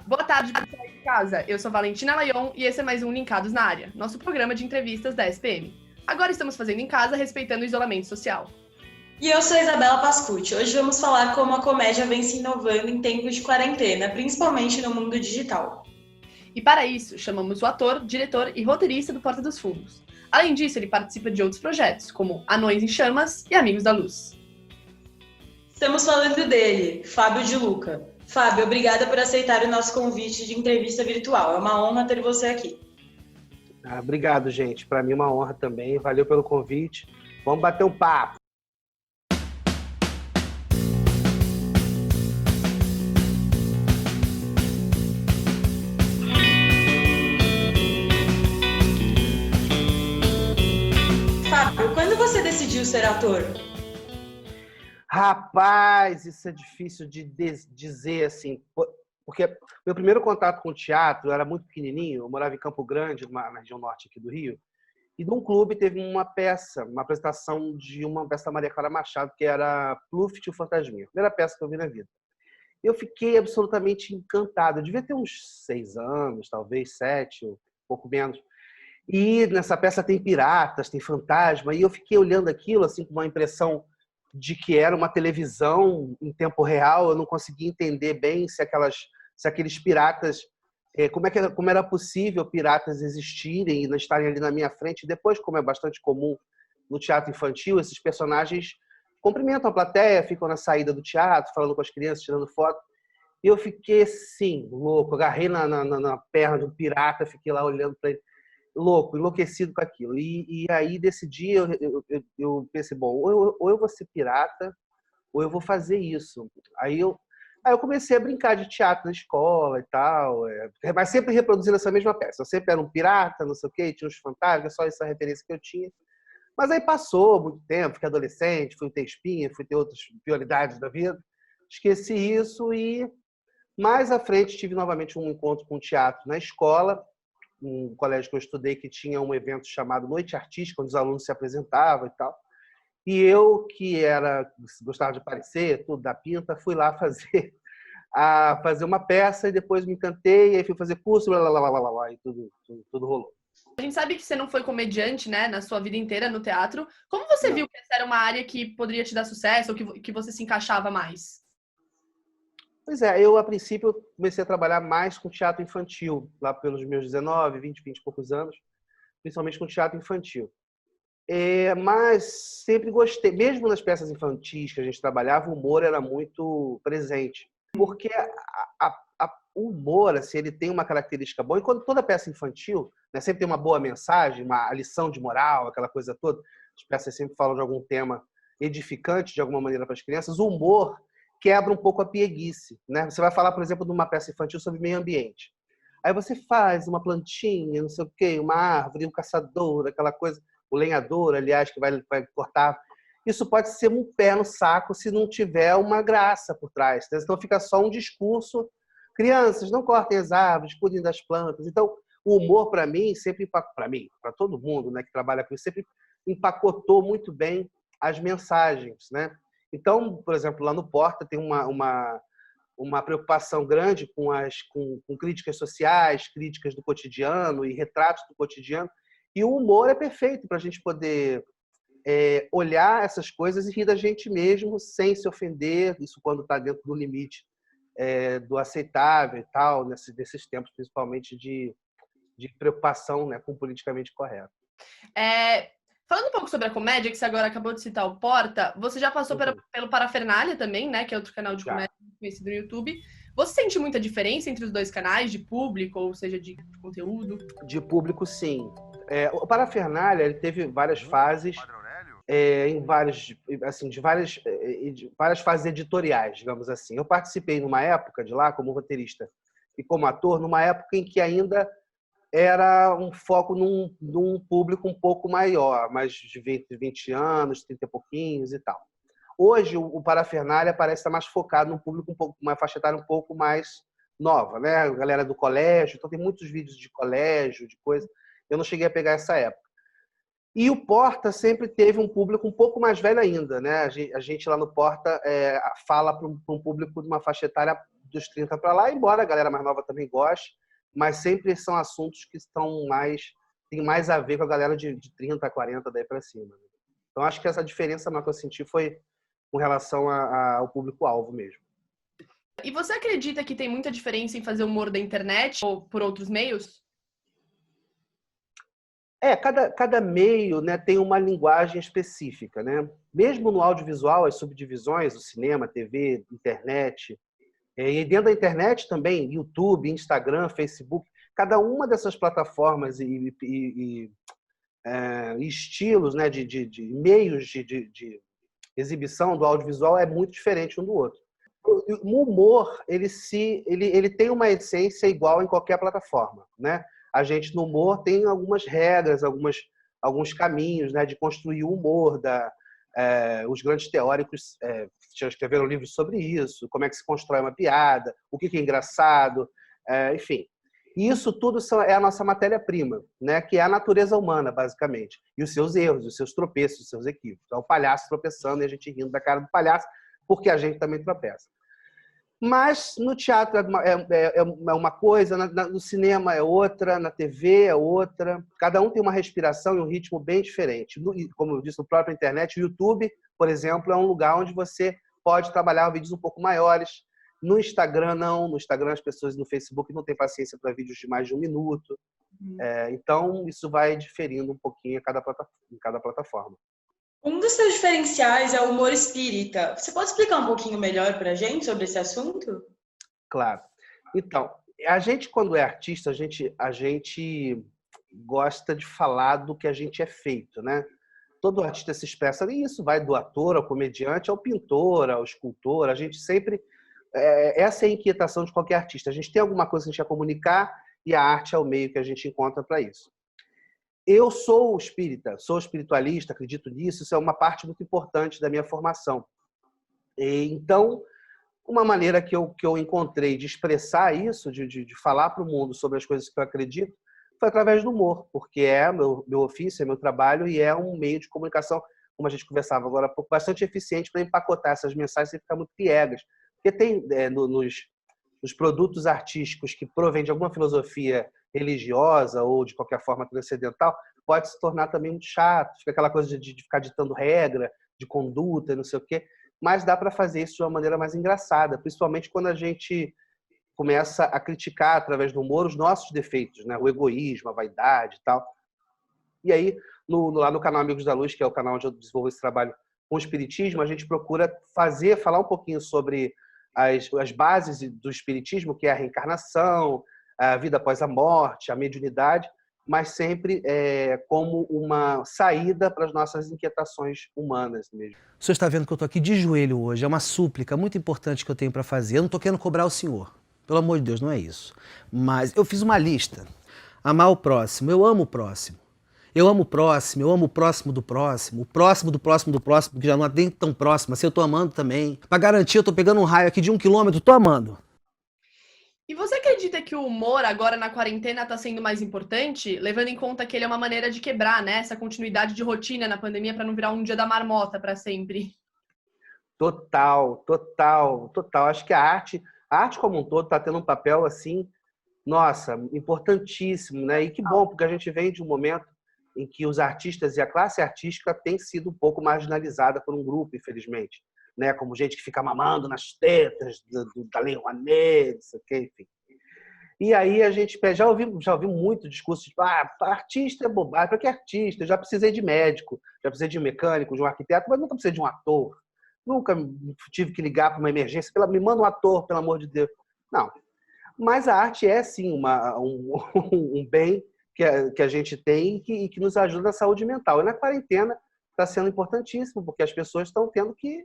Boa tarde, pessoal de casa. Eu sou Valentina Laion e esse é mais um Linkados na Área, nosso programa de entrevistas da SPM. Agora estamos fazendo em casa, respeitando o isolamento social. E eu sou Isabela Pascucci. Hoje vamos falar como a comédia vem se inovando em tempos de quarentena, principalmente no mundo digital. E para isso, chamamos o ator, diretor e roteirista do Porta dos Fundos. Além disso, ele participa de outros projetos, como Anões em Chamas e Amigos da Luz. Estamos falando dele, Fábio de Luca. Fábio, obrigada por aceitar o nosso convite de entrevista virtual. É uma honra ter você aqui. Obrigado, gente. Para mim é uma honra também. Valeu pelo convite. Vamos bater um papo. Fábio, quando você decidiu ser ator? Rapaz, isso é difícil de dizer assim, porque meu primeiro contato com o teatro era muito pequenininho. Eu morava em Campo Grande, na região norte aqui do Rio, e num clube teve uma peça, uma apresentação de uma peça da Maria Clara Machado, que era Pluft e o Fantasminha. Primeira peça que eu vi na vida. Eu fiquei absolutamente encantado. Eu devia ter uns 6 anos, talvez 7, ou um pouco menos. E nessa peça tem piratas, tem fantasma, e eu fiquei olhando aquilo assim com uma impressão de que era uma televisão em tempo real. Eu não conseguia entender bem se aqueles piratas, como era possível piratas existirem e estarem ali na minha frente. Depois, como é bastante comum no teatro infantil, esses personagens cumprimentam a plateia, ficam na saída do teatro, falando com as crianças, tirando foto. E eu fiquei assim, louco, agarrei na perna de um pirata, fiquei lá olhando para ele, louco, enlouquecido com aquilo. E aí, desse dia, eu pensei, bom, ou eu vou ser pirata, ou eu vou fazer isso. Aí eu comecei a brincar de teatro na escola e tal, mas sempre reproduzindo essa mesma peça. Eu sempre era um pirata, não sei o quê, tinha uns fantasmas, só essa referência que eu tinha. Mas aí passou muito tempo, fiquei adolescente, fui ter espinha, fui ter outras prioridades da vida, esqueci isso e mais à frente tive novamente um encontro com o teatro na escola, um colégio que eu estudei que tinha um evento chamado Noite Artística, onde os alunos se apresentavam e tal. E eu, gostava de aparecer, tudo da pinta, fui lá fazer uma peça e depois me encantei, aí fui fazer curso, e tudo rolou. A gente sabe que você não foi comediante, né, na sua vida inteira no teatro. Como você viu que essa era uma área que poderia te dar sucesso ou que você se encaixava mais? Pois é, eu a princípio comecei a trabalhar mais com teatro infantil, lá pelos meus 19, 20 e poucos anos, principalmente com teatro infantil. Mas sempre gostei, mesmo nas peças infantis que a gente trabalhava, o humor era muito presente. Porque o humor, assim, ele tem uma característica boa, e quando toda peça infantil, né, sempre tem uma boa mensagem, uma lição de moral, aquela coisa toda, as peças sempre falam de algum tema edificante de alguma maneira para as crianças, o humor quebra um pouco a pieguice, né? Você vai falar, por exemplo, de uma peça infantil sobre meio ambiente. Aí você faz uma plantinha, não sei o quê, uma árvore, um caçador, aquela coisa, o lenhador, aliás, que vai cortar. Isso pode ser um pé no saco se não tiver uma graça por trás. Então fica só um discurso. Crianças, não cortem as árvores, cuidem das plantas. Então, o humor, para mim, para todo mundo, né, que trabalha com isso, sempre empacotou muito bem as mensagens, né? Então, por exemplo, lá no Porta tem uma preocupação grande com críticas sociais, críticas do cotidiano e retratos do cotidiano. E o humor é perfeito para a gente poder olhar essas coisas e rir da gente mesmo sem se ofender, isso quando está dentro do limite do aceitável e tal, nesses tempos, principalmente de preocupação, né, com o politicamente correto. Falando um pouco sobre a comédia, que você agora acabou de citar o Porta, você já passou pelo Parafernália também, né? Que é outro canal de comédia conhecido no YouTube. Você sente muita diferença entre os dois canais, de público, ou seja, de conteúdo? De público, sim. O Parafernália ele teve várias fases, em de várias fases editoriais, digamos assim. Eu participei numa época de lá, como roteirista e como ator, numa época em que ainda era um foco num público um pouco maior, mais de 20 anos, 30 e pouquinhos e tal. Hoje, o Parafernália parece estar mais focado num público uma faixa etária um pouco mais nova, né? A galera do colégio, então tem muitos vídeos de colégio, de coisa. Eu não cheguei a pegar essa época. E o Porta sempre teve um público um pouco mais velho ainda, né? A gente lá no Porta fala para um público de uma faixa etária dos 30 para lá, embora a galera mais nova também goste, mas sempre são assuntos que têm mais a ver com a galera de 30 a 40 daí para cima. Então, acho que essa diferença maior que eu senti foi com relação ao público-alvo mesmo. E você acredita que tem muita diferença em fazer humor da internet ou por outros meios? Cada meio, né, tem uma linguagem específica, né? Mesmo no audiovisual, as subdivisões, o cinema, TV, internet, e dentro da internet também, YouTube, Instagram, Facebook, cada uma dessas plataformas e estilos, né, de meios de exibição do audiovisual é muito diferente um do outro. O humor, ele tem uma essência igual em qualquer plataforma, né? A gente no humor tem algumas regras, alguns caminhos, né, de construir o humor. Os grandes teóricos já escreveram livros sobre isso, como é que se constrói uma piada, o que é engraçado, enfim. E isso tudo é a nossa matéria-prima, né, que é a natureza humana, basicamente. E os seus erros, os seus tropeços, os seus equívocos. É o palhaço tropeçando e a gente rindo da cara do palhaço, porque a gente também tropeça. Mas no teatro é uma coisa, no cinema é outra, na TV é outra. Cada um tem uma respiração e um ritmo bem diferente. Como eu disse, no próprio internet, o YouTube, por exemplo, é um lugar onde você pode trabalhar vídeos um pouco maiores. No Instagram, não. No Instagram, as pessoas no Facebook não têm paciência para vídeos de mais de 1 minuto. Então, isso vai diferindo um pouquinho em cada plataforma. Um dos seus diferenciais é o humor espírita. Você pode explicar um pouquinho melhor para a gente sobre esse assunto? Claro. Então, a gente, quando é artista, a gente gosta de falar do que a gente é feito, né? Todo artista se expressa, e isso vai do ator ao comediante, ao pintor, ao escultor. A gente sempre... essa é a inquietação de qualquer artista. A gente tem alguma coisa que a gente quer comunicar e a arte é o meio que a gente encontra para isso. Eu sou espírita, sou espiritualista, acredito nisso, isso é uma parte muito importante da minha formação. Então, uma maneira que eu encontrei de expressar isso, de falar para o mundo sobre as coisas que eu acredito, foi através do humor, porque é meu ofício, é meu trabalho e é um meio de comunicação, como a gente conversava agora há pouco, bastante eficiente para empacotar essas mensagens sem ficar muito piegas. Porque tem nos produtos artísticos que provêm de alguma filosofia religiosa ou de qualquer forma transcendental, pode se tornar também muito chato, fica aquela coisa de ficar ditando regra, de conduta, não sei o quê, mas dá para fazer isso de uma maneira mais engraçada, principalmente quando a gente começa a criticar através do humor os nossos defeitos, né? O egoísmo, a vaidade e tal. E aí, lá no canal Amigos da Luz, que é o canal onde eu desenvolvo esse trabalho com o espiritismo, a gente procura falar um pouquinho sobre as bases do espiritismo, que é a reencarnação, a vida após a morte, a mediunidade, mas sempre como uma saída para as nossas inquietações humanas mesmo. O senhor está vendo que eu estou aqui de joelho hoje, é uma súplica muito importante que eu tenho para fazer. Eu não estou querendo cobrar o senhor, pelo amor de Deus, não é isso. Mas eu fiz uma lista. Amar o próximo, eu amo o próximo. Eu amo o próximo, eu amo o próximo do próximo, que já não é nem tão próximo, assim eu tô amando também. Pra garantir, eu tô pegando um raio aqui de 1 quilômetro, tô amando. E você acredita que o humor agora na quarentena tá sendo mais importante, levando em conta que ele é uma maneira de quebrar, né, essa continuidade de rotina na pandemia para não virar um dia da marmota para sempre? Total. Acho que a arte como um todo tá tendo um papel assim, nossa, importantíssimo, né? E que bom, porque a gente vem de um momento em que os artistas e a classe artística tem sido um pouco marginalizada por um grupo, infelizmente, né? Como gente que fica mamando nas tetas da Lei Rouanet, não sei o quê, enfim. E aí a gente já ouvi muito discurso de artista é bobagem, para que artista? Eu já precisei de médico, já precisei de um mecânico, de um arquiteto, mas nunca precisei de um ator. Nunca tive que ligar para uma emergência, me manda um ator, pelo amor de Deus. Não. Mas a arte é, sim, um bem que a gente tem e que nos ajuda na saúde mental. E na quarentena está sendo importantíssimo, porque as pessoas estão tendo que...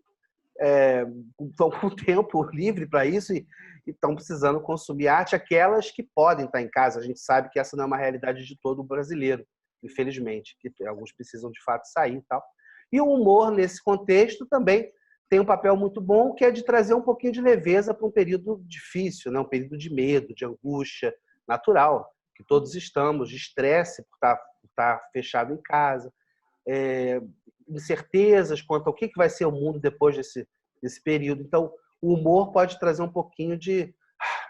estão com tempo livre para isso e estão precisando consumir arte, aquelas que podem estar em casa. A gente sabe que essa não é uma realidade de todo brasileiro, infelizmente, que alguns precisam de fato sair e tal. E o humor, nesse contexto, também tem um papel muito bom, que é de trazer um pouquinho de leveza para um período difícil, né? Um período de medo, de angústia natural, que todos estamos, de estresse por estar fechado em casa, incertezas quanto ao que vai ser o mundo depois desse período. Então, o humor pode trazer um pouquinho de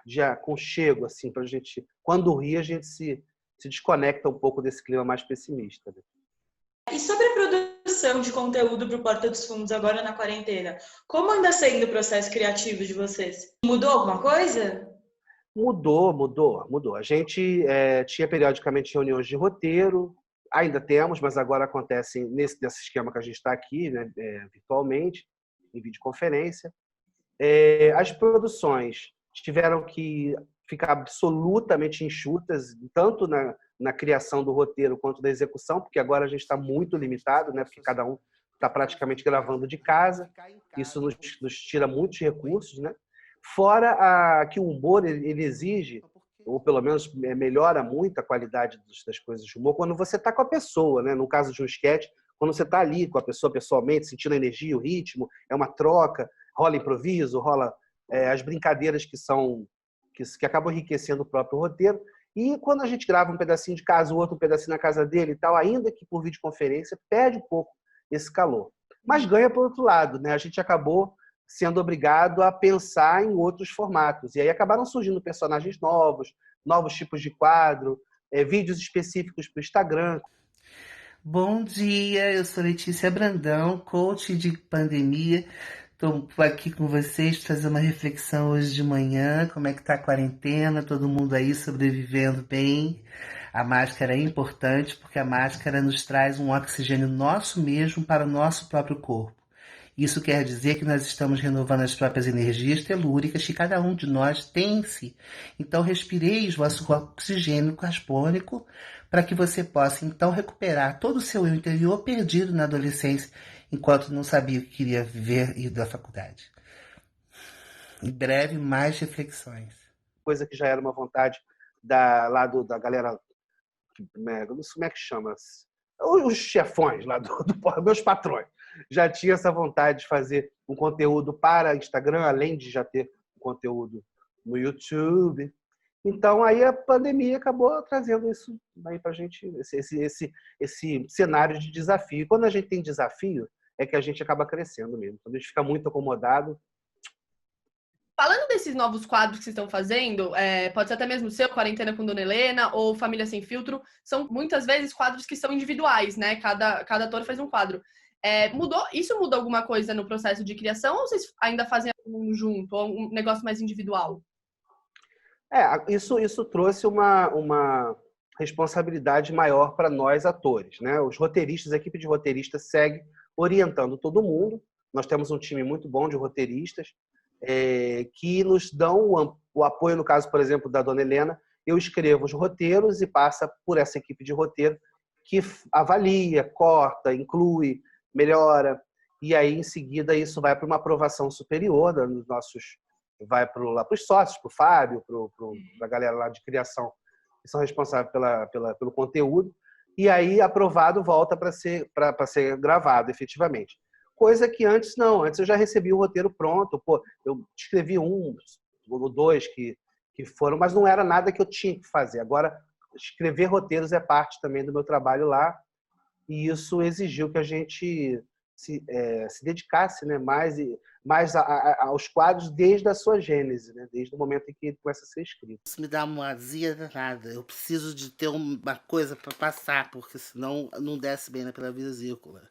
de aconchego, assim, pra gente... Quando ri, a gente se desconecta um pouco desse clima mais pessimista. Né? E sobre a produção de conteúdo para o Porta dos Fundos agora na quarentena, como anda sendo o processo criativo de vocês? Mudou alguma coisa? Mudou. A gente tinha periodicamente reuniões de roteiro, ainda temos, mas agora acontecem nesse esquema que a gente está aqui, né, virtualmente, em videoconferência. As produções tiveram que ficar absolutamente enxutas, tanto na criação do roteiro quanto da execução, porque agora a gente está muito limitado, né, porque cada um está praticamente gravando de casa. Isso nos tira muitos recursos, né? Fora que o humor ele exige, ou pelo menos melhora muito a qualidade das coisas de humor, quando você está com a pessoa, né? No caso de um sketch, quando você está ali com a pessoa pessoalmente, sentindo a energia, o ritmo, é uma troca, rola improviso, rola as brincadeiras que acabam enriquecendo o próprio roteiro. E quando a gente grava um pedacinho de casa, o outro um pedacinho na casa dele e tal, ainda que por videoconferência, perde um pouco esse calor. Mas ganha por outro lado, né? A gente acabou sendo obrigado a pensar em outros formatos. E aí acabaram surgindo personagens novos tipos de quadro, vídeos específicos para o Instagram. Bom dia, eu sou Letícia Brandão, coach de pandemia. Estou aqui com vocês para fazer uma reflexão hoje de manhã, como é que está a quarentena, todo mundo aí sobrevivendo bem. A máscara é importante porque a máscara nos traz um oxigênio nosso mesmo para o nosso próprio corpo. Isso quer dizer que nós estamos renovando as próprias energias telúricas que cada um de nós tem em si. Então, respireis vosso oxigênio carbônico para que você possa, então, recuperar todo o seu eu interior perdido na adolescência, enquanto não sabia o que queria viver e ir da faculdade. Em breve, mais reflexões. Coisa que já era uma vontade da galera, como é que chama? Os chefões lá meus patrões. Já tinha essa vontade de fazer um conteúdo para Instagram, além de já ter um conteúdo no YouTube. Então, aí a pandemia acabou trazendo isso aí para a gente, esse cenário de desafio. E quando a gente tem desafio, é que a gente acaba crescendo mesmo. Quando a gente fica muito acomodado. Falando desses novos quadros que vocês estão fazendo, pode ser até mesmo o seu, Quarentena com Dona Helena, ou Família Sem Filtro, são muitas vezes quadros que são individuais, né? Cada ator faz um quadro. Isso muda alguma coisa no processo de criação ou vocês ainda fazem um junto, ou um negócio mais individual? Isso trouxe uma responsabilidade maior para nós atores, né? Os roteiristas, a equipe de roteiristas segue orientando todo mundo. Nós temos um time muito bom de roteiristas que nos dão o apoio, no caso, por exemplo, da Dona Helena. Eu escrevo os roteiros e passa por essa equipe de roteiro que avalia, corta, inclui, melhora, e aí em seguida isso vai para uma aprovação superior dos nossos, vai lá para os sócios, para o Fábio, para a galera lá de criação que são responsáveis pelo conteúdo, e aí aprovado volta para ser gravado efetivamente. Coisa que antes não, antes eu já recebi o roteiro pronto, eu escrevi um ou dois que foram, mas não era nada que eu tinha que fazer. Agora escrever roteiros é parte também do meu trabalho lá. E isso exigiu que a gente se dedicasse, né, mais aos quadros desde a sua gênese, né, desde o momento em que ele começa a ser escrito. Isso me dá uma azia danada. Eu preciso de ter uma coisa para passar, porque senão não desce bem pela vesícula.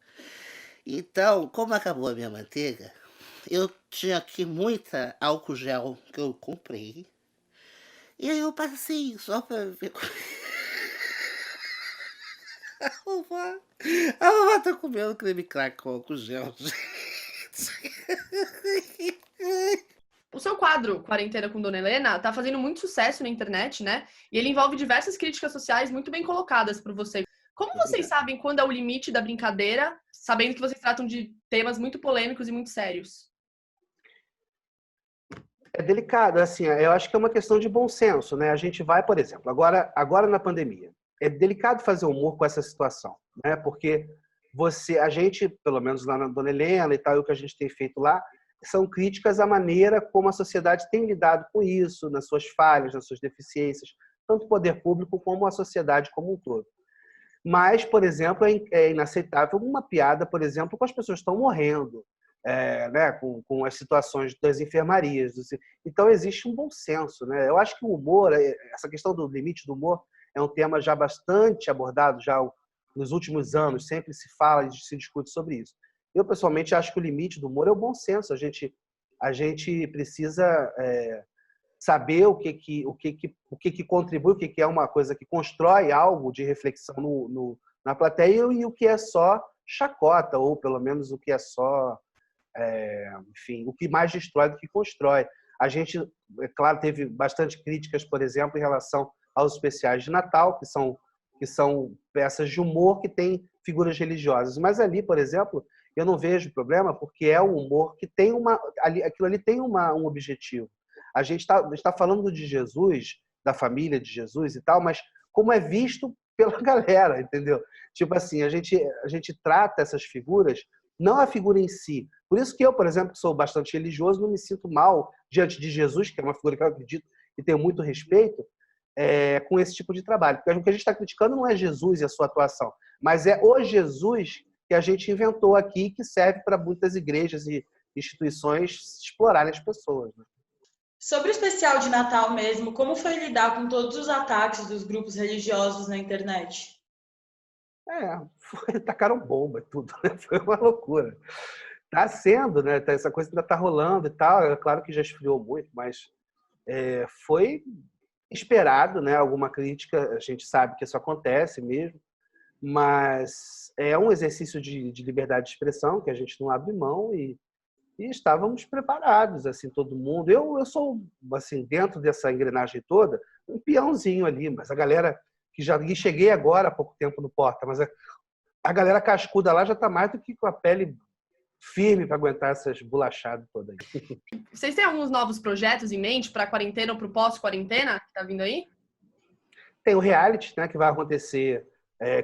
Então, como acabou a minha manteiga, eu tinha aqui muita álcool gel que eu comprei. E aí eu passei só para ver... A vovó tá comendo creme crack com álcool gel, gente. O seu quadro, Quarentena com Dona Helena, tá fazendo muito sucesso na internet, né? E ele envolve diversas críticas sociais muito bem colocadas por você. Como vocês sabem quando é o limite da brincadeira, sabendo que vocês tratam de temas muito polêmicos e muito sérios? É delicado, assim, eu acho que é uma questão de bom senso, né? A gente vai, por exemplo, agora na pandemia, é delicado fazer humor com essa situação, né? Porque a gente, pelo menos lá na Dona Helena e tal, e o que a gente tem feito lá, são críticas à maneira como a sociedade tem lidado com isso, nas suas falhas, nas suas deficiências, tanto o poder público como a sociedade como um todo. Mas, por exemplo, é inaceitável uma piada, por exemplo, com as pessoas que estão morrendo. né, com as situações das enfermarias. Então, existe um bom senso, né? Eu acho que o humor, essa questão do limite do humor, é um tema já bastante abordado já nos últimos anos, sempre se fala e se discute sobre isso. Eu, pessoalmente, acho que o limite do humor é o bom senso. A gente precisa saber o que contribui, o que é uma coisa que constrói algo de reflexão na plateia e o que é só chacota, ou pelo menos o que é só, enfim, o que mais destrói do que constrói. A gente, é claro, teve bastante críticas, por exemplo, em relação aos especiais de Natal, que são peças de humor que têm figuras religiosas. Mas ali, por exemplo, eu não vejo problema, porque é um humor que tem aquilo ali tem um objetivo. A gente está falando de Jesus, da família de Jesus e tal, mas como é visto pela galera, entendeu? Tipo assim, a gente trata essas figuras, não a figura em si. Por isso que eu, por exemplo, que sou bastante religioso, não me sinto mal diante de Jesus, que é uma figura que eu acredito e tenho muito respeito, com esse tipo de trabalho. Porque o que a gente está criticando não é Jesus e a sua atuação, mas é o Jesus que a gente inventou aqui, que serve para muitas igrejas e instituições explorarem as pessoas, né? Sobre o especial de Natal mesmo, como foi lidar com todos os ataques dos grupos religiosos na internet? Tacaram bomba e tudo, né? Foi uma loucura. Está sendo, né? Essa coisa ainda está rolando e tal. É claro que já esfriou muito, mas foi esperado, né? Alguma crítica, a gente sabe que isso acontece mesmo, mas é um exercício de liberdade de expressão que a gente não abre mão e estávamos preparados, assim, todo mundo. Eu sou, assim, dentro dessa engrenagem toda, um peãozinho ali, mas a galera que já cheguei agora há pouco tempo no Porta, mas a galera cascuda lá já está mais do que com a pele firme para aguentar essas bolachadas todas aí. Vocês têm alguns novos projetos em mente para a quarentena ou para o pós-quarentena que está vindo aí? Tem o reality, né, que vai acontecer,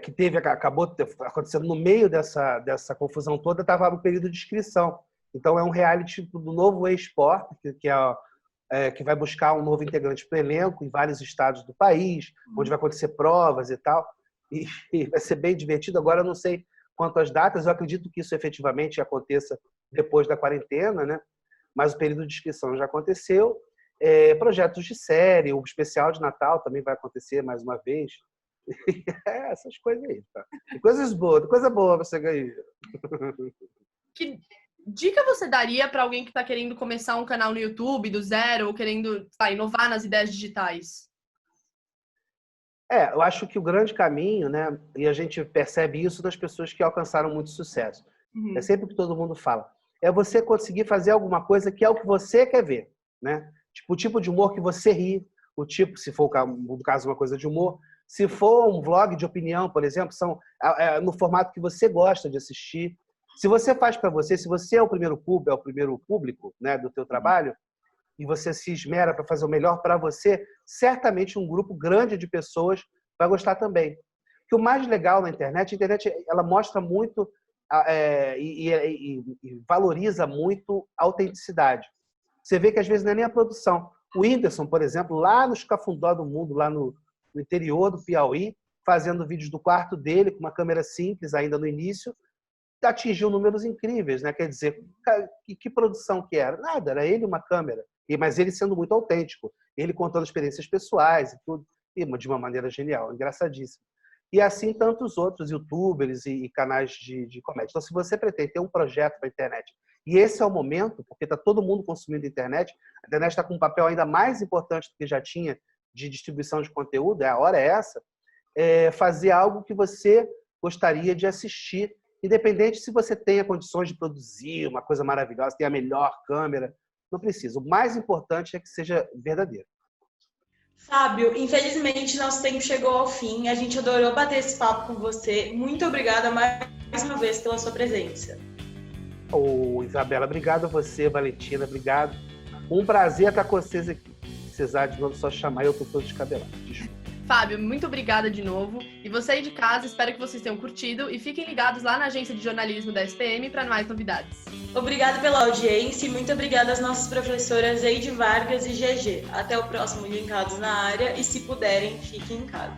que acabou acontecendo no meio dessa confusão toda, estava no período de inscrição. Então, é um reality do novo eSport, que vai buscar um novo integrante para o elenco em vários estados do país, onde vai acontecer provas e tal. E vai ser bem divertido. Agora, eu não sei quanto às datas, eu acredito que isso efetivamente aconteça depois da quarentena, né? Mas o período de inscrição já aconteceu. Projetos de série, o especial de Natal também vai acontecer mais uma vez. Essas coisas aí. Tá? Coisa boa você ganhar. Que dica você daria para alguém que está querendo começar um canal no YouTube do zero ou querendo inovar nas ideias digitais? Eu acho que o grande caminho, né, e a gente percebe isso nas pessoas que alcançaram muito sucesso. É sempre o que todo mundo fala. É você conseguir fazer alguma coisa que é o que você quer ver, né? Tipo, o tipo de humor que você ri, o tipo, se for no caso uma coisa de humor, se for um vlog de opinião, por exemplo, são no formato que você gosta de assistir. Se você faz para você, se você é o primeiro público, né, do teu trabalho, e você se esmera para fazer o melhor para você, certamente um grupo grande de pessoas vai gostar também. Porque o mais legal na internet, a internet ela mostra muito e valoriza muito a autenticidade. Você vê que às vezes não é nem a produção. O Whindersson, por exemplo, lá nos Cafundó do mundo, lá no interior do Piauí, fazendo vídeos do quarto dele, com uma câmera simples ainda no início, atingiu números incríveis, né? Quer dizer, que produção que era? Nada, era ele uma câmera. Mas ele sendo muito autêntico. Ele contando experiências pessoais e tudo, de uma maneira genial, engraçadíssima. E assim tantos outros youtubers e canais de comédia. Então, se você pretende ter um projeto para a internet, e esse é o momento, porque está todo mundo consumindo internet está com um papel ainda mais importante do que já tinha de distribuição de conteúdo, a hora é essa, fazer algo que você gostaria de assistir, independente se você tenha condições de produzir uma coisa maravilhosa, tem a melhor câmera, não precisa. O mais importante é que seja verdadeiro. Fábio, infelizmente nosso tempo chegou ao fim. A gente adorou bater esse papo com você. Muito obrigada mais uma vez pela sua presença. Isabela, obrigado a você, Valentina, obrigado. Um prazer estar com vocês aqui. Precisar de novo, só chamar, eu estou todo descabelado. Desculpa. Fábio, muito obrigada de novo. E você aí de casa, espero que vocês tenham curtido e fiquem ligados lá na agência de jornalismo da SPM para mais novidades. Obrigada pela audiência e muito obrigada às nossas professoras Eide Vargas e GG. Até o próximo Linkados na Área e, se puderem, fiquem em casa.